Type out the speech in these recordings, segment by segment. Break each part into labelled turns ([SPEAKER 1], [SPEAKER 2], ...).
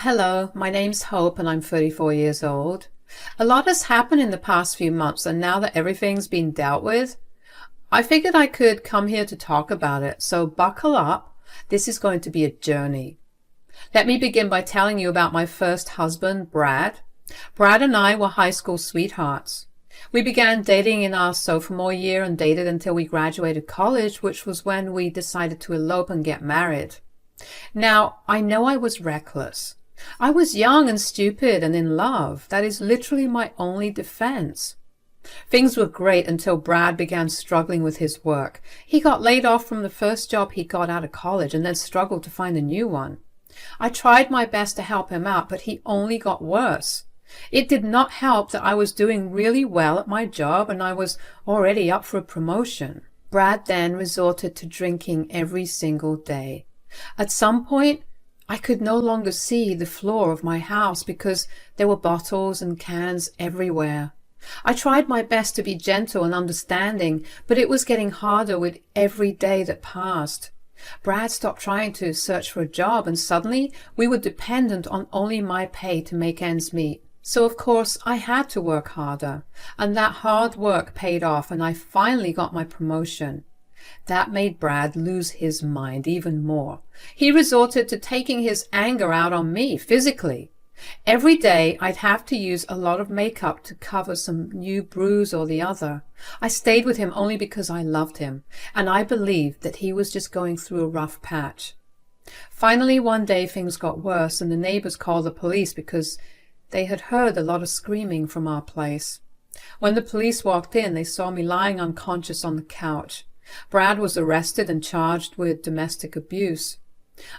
[SPEAKER 1] Hello, my name's Hope and I'm 34 years old. A lot has happened in the past few months, and now that everything's been dealt with, I figured I could come here to talk about it. So buckle up. This is going to be a journey. Let me begin by telling you about my first husband, Brad. Brad and I were high school sweethearts. We began dating in our sophomore year and dated until we graduated college, which was when we decided to elope and get married. Now, I know I was reckless. I was young and stupid and in love. That is literally my only defense. Things were great until Brad began struggling with his work. He got laid off from the first job he got out of college and then struggled to find a new one. I tried my best to help him out, but he only got worse. It did not help that I was doing really well at my job and I was already up for a promotion. Brad then resorted to drinking every single day. At some point, I could no longer see the floor of my house because there were bottles and cans everywhere. I tried my best to be gentle and understanding, but it was getting harder with every day that passed. Brad stopped trying to search for a job, and suddenly we were dependent on only my pay to make ends meet. So of course I had to work harder, and that hard work paid off, and I finally got my promotion. That made Brad lose his mind even more. He resorted to taking his anger out on me physically. Every day I'd have to use a lot of makeup to cover some new bruise or the other. I stayed with him only because I loved him, and I believed that he was just going through a rough patch. Finally, one day things got worse, and the neighbors called the police because they had heard a lot of screaming from our place. When the police walked in, they saw me lying unconscious on the couch. Brad was arrested and charged with domestic abuse.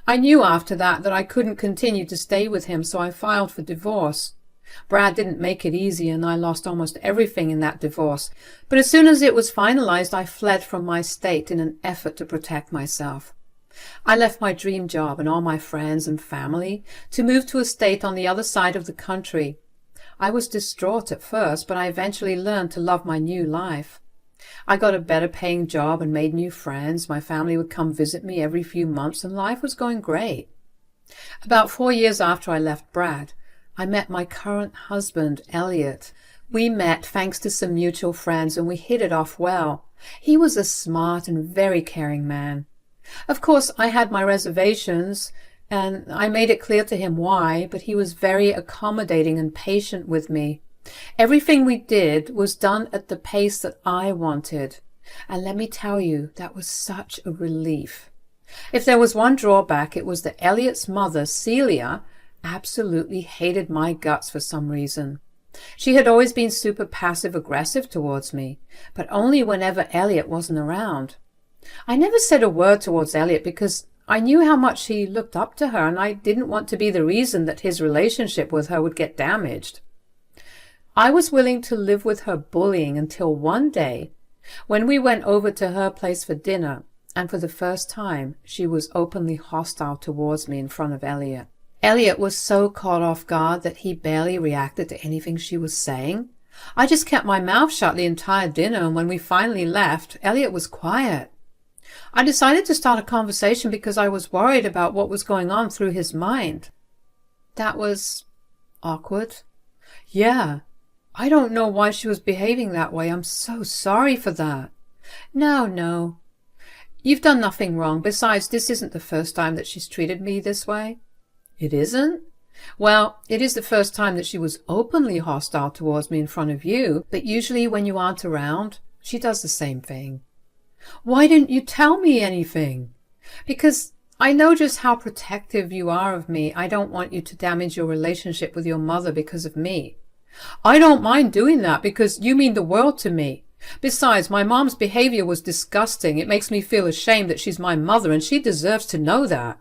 [SPEAKER 1] I knew after that I couldn't continue to stay with him, so I filed for divorce. Brad didn't make it easy, and I lost almost everything in that divorce. But as soon as it was finalized, I fled from my state in an effort to protect myself. I left my dream job and all my friends and family to move to a state on the other side of the country. I was distraught at first, but I eventually learned to love my new life. I got a better paying job and made new friends. My family would come visit me every few months, and life was going great. About 4 years after I left Brad, I met my current husband, Elliot. We met thanks to some mutual friends, and we hit it off well. He was a smart and very caring man. Of course, I had my reservations, and I made it clear to him why, but he was very accommodating and patient with me. Everything we did was done at the pace that I wanted, and let me tell you, that was such a relief. If there was one drawback, it was that Elliot's mother, Celia, absolutely hated my guts for some reason. She had always been super passive-aggressive towards me, but only whenever Elliot wasn't around. I never said a word towards Elliot because I knew how much he looked up to her, and I didn't want to be the reason that his relationship with her would get damaged. I was willing to live with her bullying until one day when we went over to her place for dinner, and for the first time she was openly hostile towards me in front of Elliot. Elliot was so caught off guard that he barely reacted to anything she was saying. I just kept my mouth shut the entire dinner, and when we finally left, Elliot was quiet. I decided to start a conversation because I was worried about what was going on through his mind. That was awkward. Yeah. I don't know why she was behaving that way. I'm so sorry for that. No. You've done nothing wrong. Besides, this isn't the first time that she's treated me this way. It isn't? Well, it is the first time that she was openly hostile towards me in front of you, but usually when you aren't around, she does the same thing. Why didn't you tell me anything? Because I know just how protective you are of me. I don't want you to damage your relationship with your mother because of me. I don't mind doing that because you mean the world to me. Besides, my mom's behavior was disgusting. It makes me feel ashamed that she's my mother, and she deserves to know that.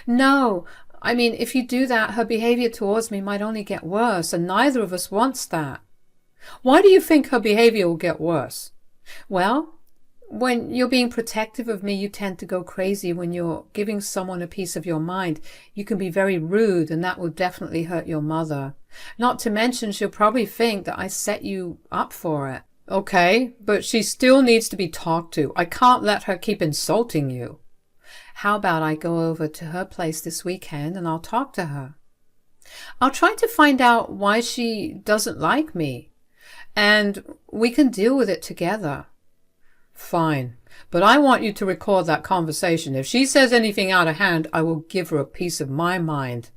[SPEAKER 1] No, I mean, if you do that, her behavior towards me might only get worse, and neither of us wants that. Why do you think her behavior will get worse? Well, when you're being protective of me, you tend to go crazy. When you're giving someone a piece of your mind, you can be very rude, and that will definitely hurt your mother. Not to mention, she'll probably think that I set you up for it. Okay, but she still needs to be talked to. I can't let her keep insulting you. How about I go over to her place this weekend and I'll talk to her? I'll try to find out why she doesn't like me, and we can deal with it together. Fine, but I want you to record that conversation. If she says anything out of hand, I will give her a piece of my mind.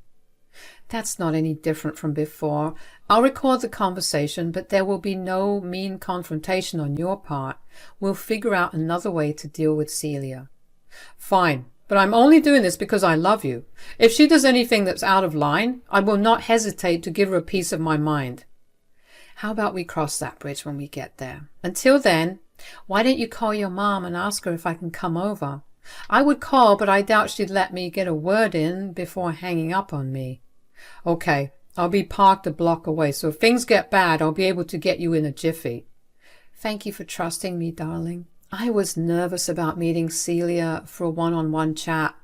[SPEAKER 1] That's not any different from before. I'll record the conversation, but there will be no mean confrontation on your part. We'll figure out another way to deal with Celia. Fine, but I'm only doing this because I love you. If she does anything that's out of line, I will not hesitate to give her a piece of my mind. How about we cross that bridge when we get there? Until then, why don't you call your mom and ask her if I can come over? I would call, but I doubt she'd let me get a word in before hanging up on me. Okay, I'll be parked a block away, so if things get bad, I'll be able to get you in a jiffy. Thank you for trusting me, darling. I was nervous about meeting Celia for a one-on-one chat,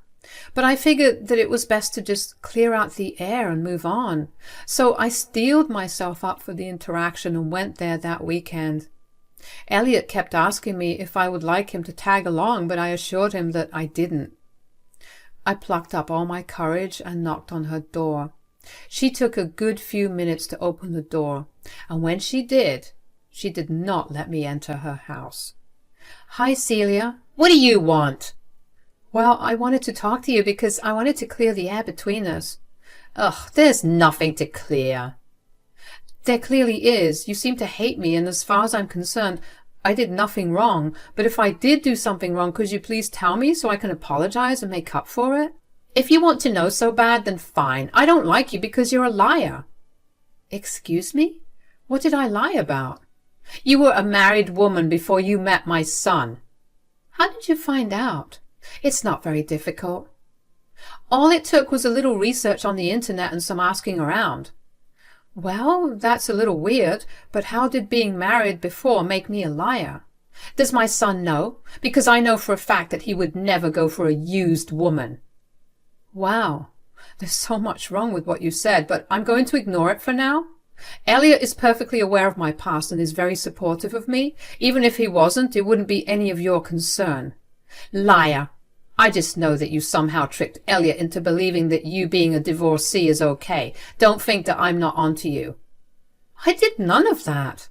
[SPEAKER 1] but I figured that it was best to just clear out the air and move on. So I steeled myself up for the interaction and went there that weekend. Elliot kept asking me if I would like him to tag along, but I assured him that I didn't. I plucked up all my courage and knocked on her door. She took a good few minutes to open the door, and when she did not let me enter her house. Hi, Celia. What do you want? Well, I wanted to talk to you because I wanted to clear the air between us. Ugh, there's nothing to clear. There clearly is. You seem to hate me, and as far as I'm concerned, I did nothing wrong. But if I did do something wrong, could you please tell me so I can apologize and make up for it? If you want to know so bad, then fine. I don't like you because you're a liar. Excuse me? What did I lie about? You were a married woman before you met my son. How did you find out? It's not very difficult. All it took was a little research on the internet and some asking around. Well, that's a little weird, but how did being married before make me a liar? Does my son know? Because I know for a fact that he would never go for a used woman. Wow, there's so much wrong with what you said, but I'm going to ignore it for now. Elliot is perfectly aware of my past and is very supportive of me. Even if he wasn't, it wouldn't be any of your concern. Liar. I just know that you somehow tricked Elliot into believing that you being a divorcee is okay. Don't think that I'm not onto you. I did none of that.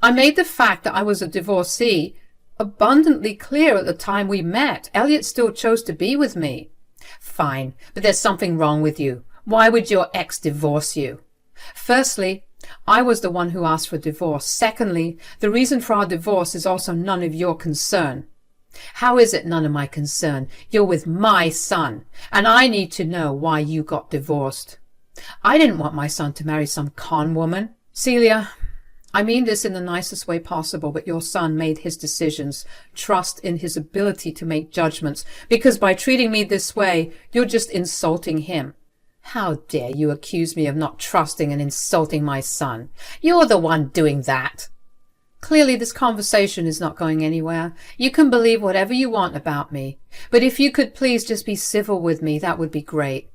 [SPEAKER 1] I made the fact that I was a divorcee abundantly clear at the time we met. Elliot still chose to be with me. Fine, but there's something wrong with you. Why would your ex divorce you? Firstly, I was the one who asked for divorce. Secondly, the reason for our divorce is also none of your concern. How is it none of my concern? You're with my son, and I need to know why you got divorced. I didn't want my son to marry some con woman. Celia, I mean this in the nicest way possible, but your son made his decisions. Trust in his ability to make judgments, because by treating me this way, you're just insulting him. How dare you accuse me of not trusting and insulting my son? You're the one doing that. Clearly this conversation is not going anywhere. You can believe whatever you want about me, but if you could please just be civil with me, that would be great.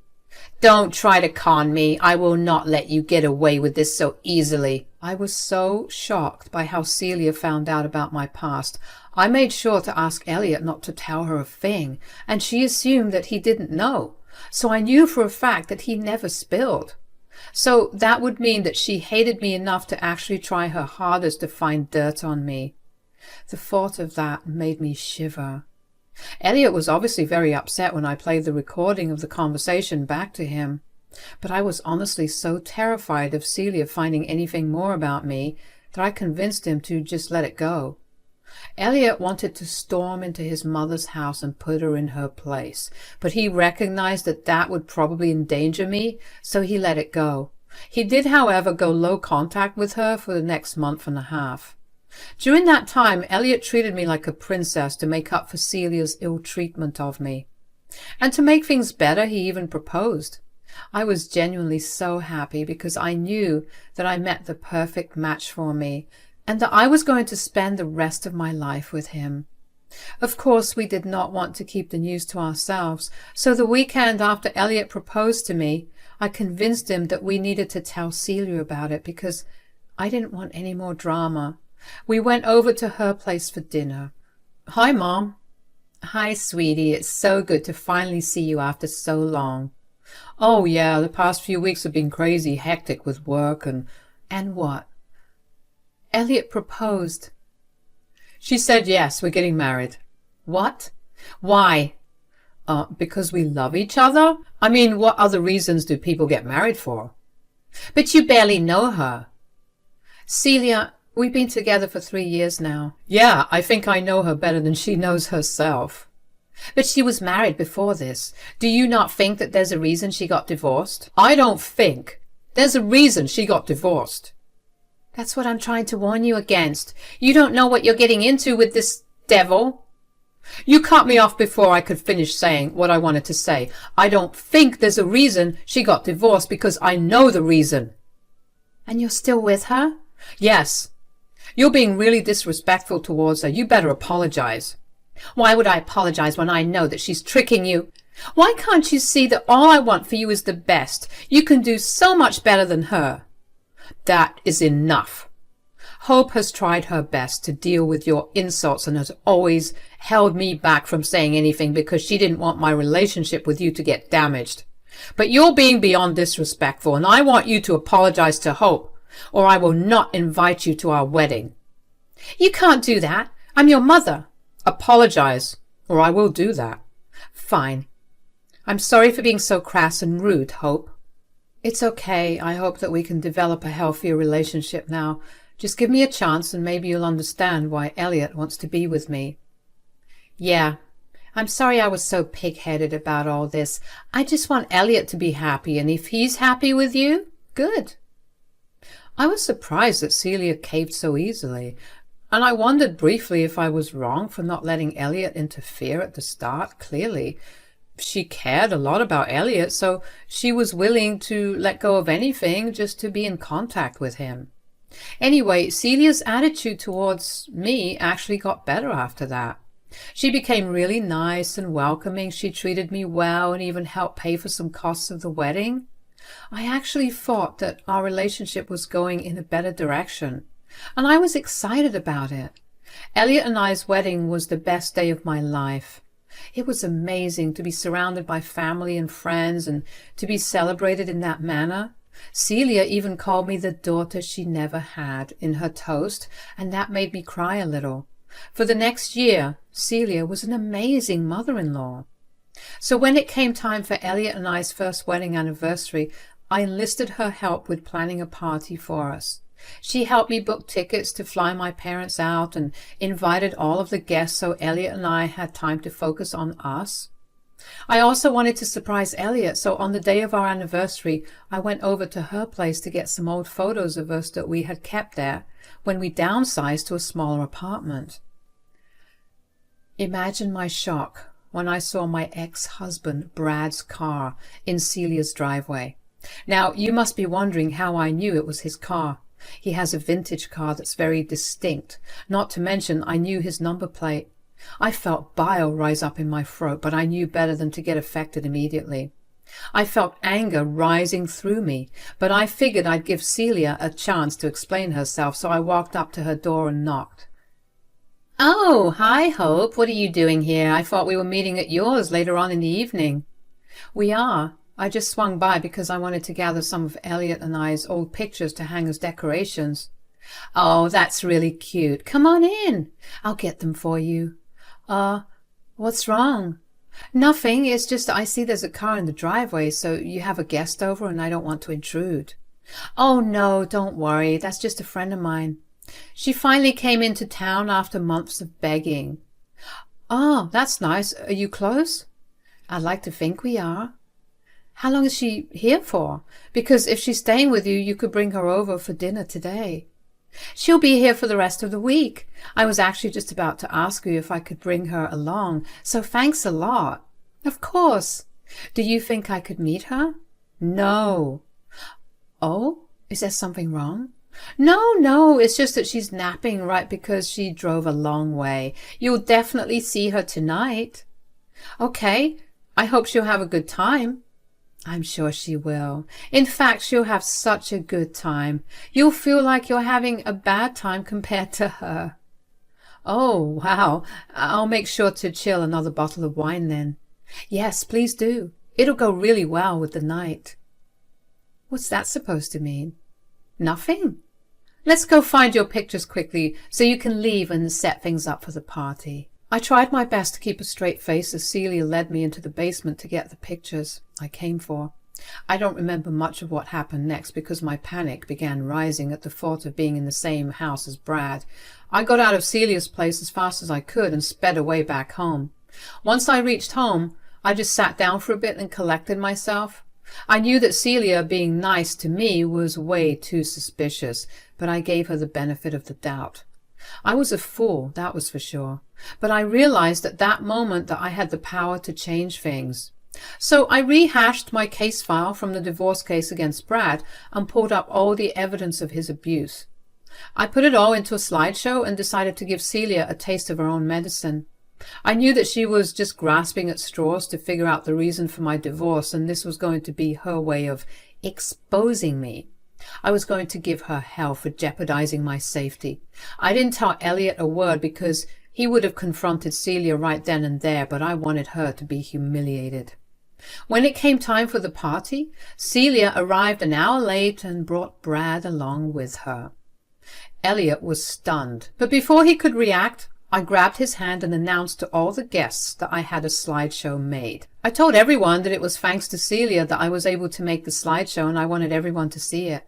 [SPEAKER 1] Don't try to con me. I will not let you get away with this so easily. I was so shocked by how Celia found out about my past. I made sure to ask Elliot not to tell her a thing, and she assumed that he didn't know. So I knew for a fact that he never spilled. So that would mean that she hated me enough to actually try her hardest to find dirt on me. The thought of that made me shiver. Elliot was obviously very upset when I played the recording of the conversation back to him, but I was honestly so terrified of Celia finding anything more about me that I convinced him to just let it go. Elliot wanted to storm into his mother's house and put her in her place, but he recognized that that would probably endanger me, so he let it go. He did, however, go low contact with her for the next month and a half. During that time, Elliot treated me like a princess to make up for Celia's ill treatment of me. And to make things better, he even proposed. I was genuinely so happy because I knew that I met the perfect match for me, and that I was going to spend the rest of my life with him. Of course, we did not want to keep the news to ourselves, so the weekend after Elliot proposed to me, I convinced him that we needed to tell Celia about it because I didn't want any more drama. We went over to her place for dinner. Hi, Mom. Hi, sweetie. It's so good to finally see you after so long. Oh, yeah, the past few weeks have been crazy hectic with work and... And what? Elliot proposed. She said yes, we're getting married. What? Why? Because we love each other? I mean, what other reasons do people get married for? But you barely know her. Celia, we've been together for 3 years now. Yeah, I think I know her better than she knows herself. But she was married before this. Do you not think that there's a reason she got divorced? I don't think. There's a reason she got divorced. That's what I'm trying to warn you against. You don't know what you're getting into with this devil. You cut me off before I could finish saying what I wanted to say. I don't think there's a reason she got divorced because I know the reason. And you're still with her? Yes. You're being really disrespectful towards her. You better apologize. Why would I apologize when I know that she's tricking you? Why can't you see that all I want for you is the best? You can do so much better than her. That is enough. Hope has tried her best to deal with your insults and has always held me back from saying anything because she didn't want my relationship with you to get damaged. But you're being beyond disrespectful, and I want you to apologize to Hope, or I will not invite you to our wedding. You can't do that. I'm your mother. Apologize, or I will do that. Fine. I'm sorry for being so crass and rude, Hope. It's okay. I hope that we can develop a healthier relationship now. Just give me a chance and maybe you'll understand why Elliot wants to be with me. Yeah, I'm sorry I was so pig-headed about all this. I just want Elliot to be happy, and if he's happy with you, good. I was surprised that Celia caved so easily, and I wondered briefly if I was wrong for not letting Elliot interfere at the start. Clearly, she cared a lot about Elliot, so she was willing to let go of anything just to be in contact with him. Anyway, Celia's attitude towards me actually got better after that. She became really nice and welcoming. She treated me well and even helped pay for some costs of the wedding. I actually thought that our relationship was going in a better direction, and I was excited about it. Elliot and I's wedding was the best day of my life. It was amazing to be surrounded by family and friends and to be celebrated in that manner. Celia even called me the daughter she never had in her toast, and that made me cry a little. For the next year, Celia was an amazing mother-in-law. So when it came time for Elliot and I's first wedding anniversary, I enlisted her help with planning a party for us. She helped me book tickets to fly my parents out and invited all of the guests so Elliot and I had time to focus on us. I also wanted to surprise Elliot, so on the day of our anniversary, I went over to her place to get some old photos of us that we had kept there when we downsized to a smaller apartment. Imagine my shock when I saw my ex-husband Brad's car in Celia's driveway. Now, you must be wondering how I knew it was his car. He has a vintage car that's very distinct. Not to mention, I knew his number plate. I felt bile rise up in my throat, but I knew better than to get affected immediately. I felt anger rising through me, but I figured I'd give Celia a chance to explain herself, so I walked up to her door and knocked. Oh, hi, Hope. What are you doing here? I thought we were meeting at yours later on in the evening. We are. I just swung by because I wanted to gather some of Elliot and I's old pictures to hang as decorations. Oh, that's really cute. Come on in. I'll get them for you. What's wrong? Nothing. It's just I see there's a car in the driveway, so you have a guest over and I don't want to intrude. Oh, no, don't worry. That's just a friend of mine. She finally came into town after months of begging. Oh, that's nice. Are you close? I'd like to think we are. How long is she here for? Because if she's staying with you, you could bring her over for dinner today. She'll be here for the rest of the week. I was actually just about to ask you if I could bring her along, so thanks a lot. Of course. Do you think I could meet her? No. Oh, is there something wrong? No, it's just that she's napping right because she drove a long way. You'll definitely see her tonight. Okay, I hope she'll have a good time. I'm sure she will. In fact, she'll have such a good time. You'll feel like you're having a bad time compared to her. Oh, wow. I'll make sure to chill another bottle of wine then. Yes, please do. It'll go really well with the night." What's that supposed to mean? Nothing. Let's go find your pictures quickly so you can leave and set things up for the party. I tried my best to keep a straight face as Celia led me into the basement to get the pictures I came for. I don't remember much of what happened next because my panic began rising at the thought of being in the same house as Brad. I got out of Celia's place as fast as I could and sped away back home. Once I reached home, I just sat down for a bit and collected myself. I knew that Celia being nice to me was way too suspicious, but I gave her the benefit of the doubt. I was a fool, that was for sure, but I realized at that moment that I had the power to change things. So I rehashed my case file from the divorce case against Brad and pulled up all the evidence of his abuse. I put it all into a slideshow and decided to give Celia a taste of her own medicine. I knew that she was just grasping at straws to figure out the reason for my divorce, and this was going to be her way of exposing me. I was going to give her hell for jeopardizing my safety. I didn't tell Elliot a word because he would have confronted Celia right then and there, but I wanted her to be humiliated. When it came time for the party, Celia arrived an hour late and brought Brad along with her. Elliot was stunned, but before he could react, I grabbed his hand and announced to all the guests that I had a slideshow made. I told everyone that it was thanks to Celia that I was able to make the slideshow, and I wanted everyone to see it.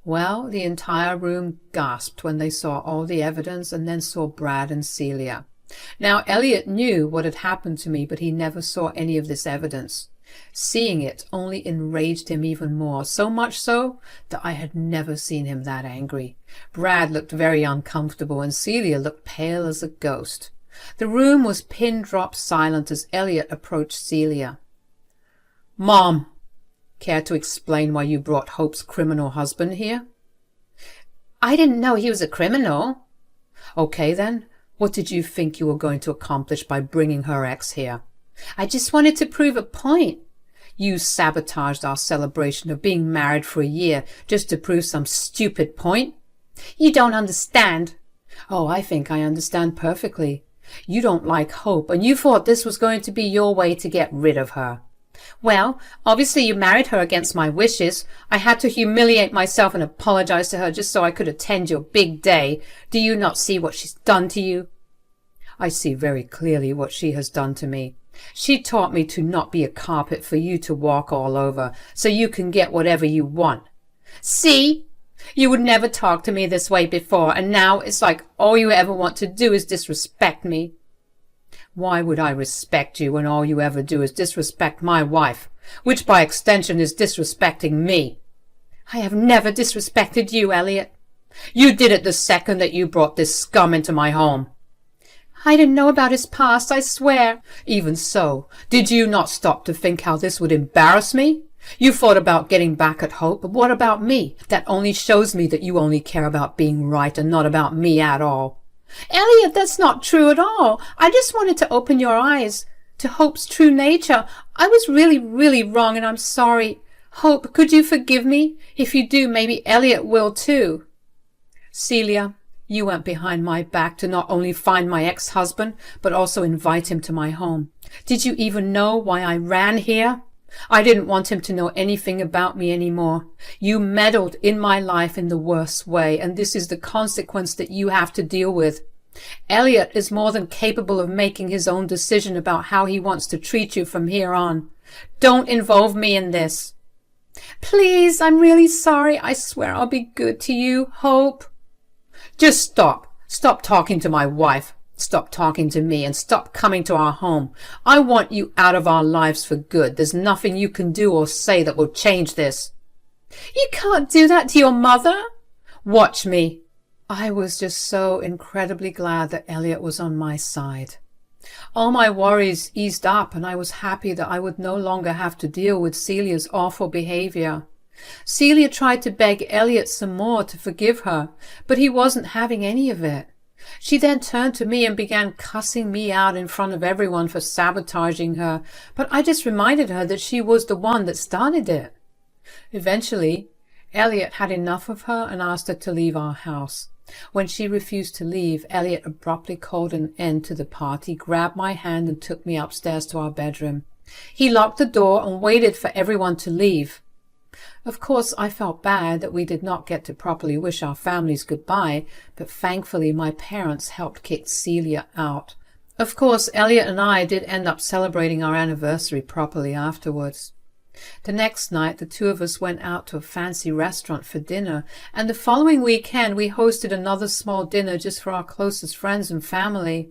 [SPEAKER 1] Well, the entire room gasped when they saw all the evidence and then saw Brad and Celia. Now, Elliot knew what had happened to me, but he never saw any of this evidence. Seeing it only enraged him even more, so much so that I had never seen him that angry. Brad looked very uncomfortable and Celia looked pale as a ghost. The room was pin-drop silent as Elliot approached Celia. "Mom, care to explain why you brought Hope's criminal husband here?" "I didn't know he was a criminal." "Okay then, what did you think you were going to accomplish by bringing her ex here?" "I just wanted to prove a point." "You sabotaged our celebration of being married for a year just to prove some stupid point?" "You don't understand." "Oh, I think I understand perfectly. You don't like Hope, and you thought this was going to be your way to get rid of her." "Well, obviously you married her against my wishes. I had to humiliate myself and apologize to her just so I could attend your big day. Do you not see what she's done to you?" "I see very clearly what she has done to me. She taught me to not be a carpet for you to walk all over, so you can get whatever you want." "See? You would never talk to me this way before, and now it's like all you ever want to do is disrespect me." "Why would I respect you when all you ever do is disrespect my wife, which by extension is disrespecting me?" "I have never disrespected you, Elliot." "You did it the second that you brought this scum into my home." "I didn't know about his past, I swear." "Even so, did you not stop to think how this would embarrass me? You thought about getting back at Hope, but what about me? That only shows me that you only care about being right and not about me at all." "Elliot, that's not true at all. I just wanted to open your eyes to Hope's true nature. I was really, really wrong, and I'm sorry. Hope, could you forgive me? If you do, maybe Elliot will too." "Celia, you went behind my back to not only find my ex-husband, but also invite him to my home. Did you even know why I ran here? I didn't want him to know anything about me anymore. You meddled in my life in the worst way, and this is the consequence that you have to deal with. Elliot is more than capable of making his own decision about how he wants to treat you from here on. Don't involve me in this." "Please, I'm really sorry. I swear I'll be good to you, Hope." "Just stop. Stop talking to my wife. Stop talking to me and stop coming to our home. I want you out of our lives for good. There's nothing you can do or say that will change this." "You can't do that to your mother." "Watch me." I was just so incredibly glad that Elliot was on my side. All my worries eased up, and I was happy that I would no longer have to deal with Celia's awful behavior. Celia tried to beg Elliot some more to forgive her, but he wasn't having any of it. She then turned to me and began cussing me out in front of everyone for sabotaging her, but I just reminded her that she was the one that started it. Eventually, Elliot had enough of her and asked her to leave our house. When she refused to leave, Elliot abruptly called an end to the party, grabbed my hand and took me upstairs to our bedroom. He locked the door and waited for everyone to leave. Of course, I felt bad that we did not get to properly wish our families goodbye, but thankfully my parents helped kick Celia out. Of course, Elliot and I did end up celebrating our anniversary properly afterwards. The next night, the two of us went out to a fancy restaurant for dinner, and the following weekend we hosted another small dinner just for our closest friends and family.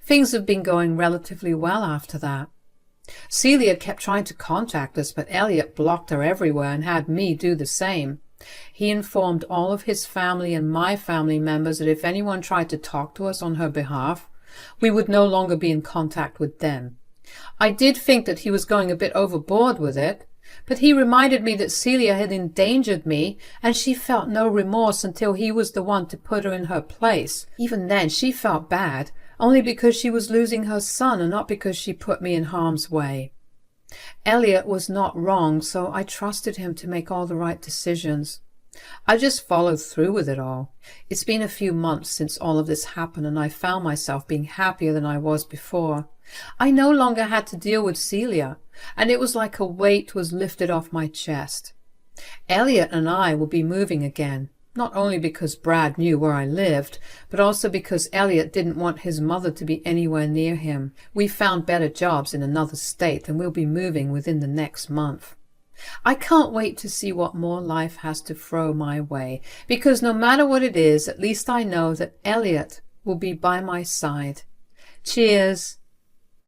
[SPEAKER 1] Things have been going relatively well after that. Celia kept trying to contact us, but Elliot blocked her everywhere and had me do the same. He informed all of his family and my family members that if anyone tried to talk to us on her behalf, we would no longer be in contact with them. I did think that he was going a bit overboard with it, but he reminded me that Celia had endangered me, and she felt no remorse until he was the one to put her in her place. Even then she felt bad, only because she was losing her son and not because she put me in harm's way. Elliot was not wrong, so I trusted him to make all the right decisions. I just followed through with it all. It's been a few months since all of this happened, and I found myself being happier than I was before. I no longer had to deal with Celia, and it was like a weight was lifted off my chest. Elliot and I will be moving again, not only because Brad knew where I lived, but also because Elliot didn't want his mother to be anywhere near him. We found better jobs in another state, and we'll be moving within the next month. I can't wait to see what more life has to throw my way, because no matter what it is, at least I know that Elliot will be by my side. Cheers!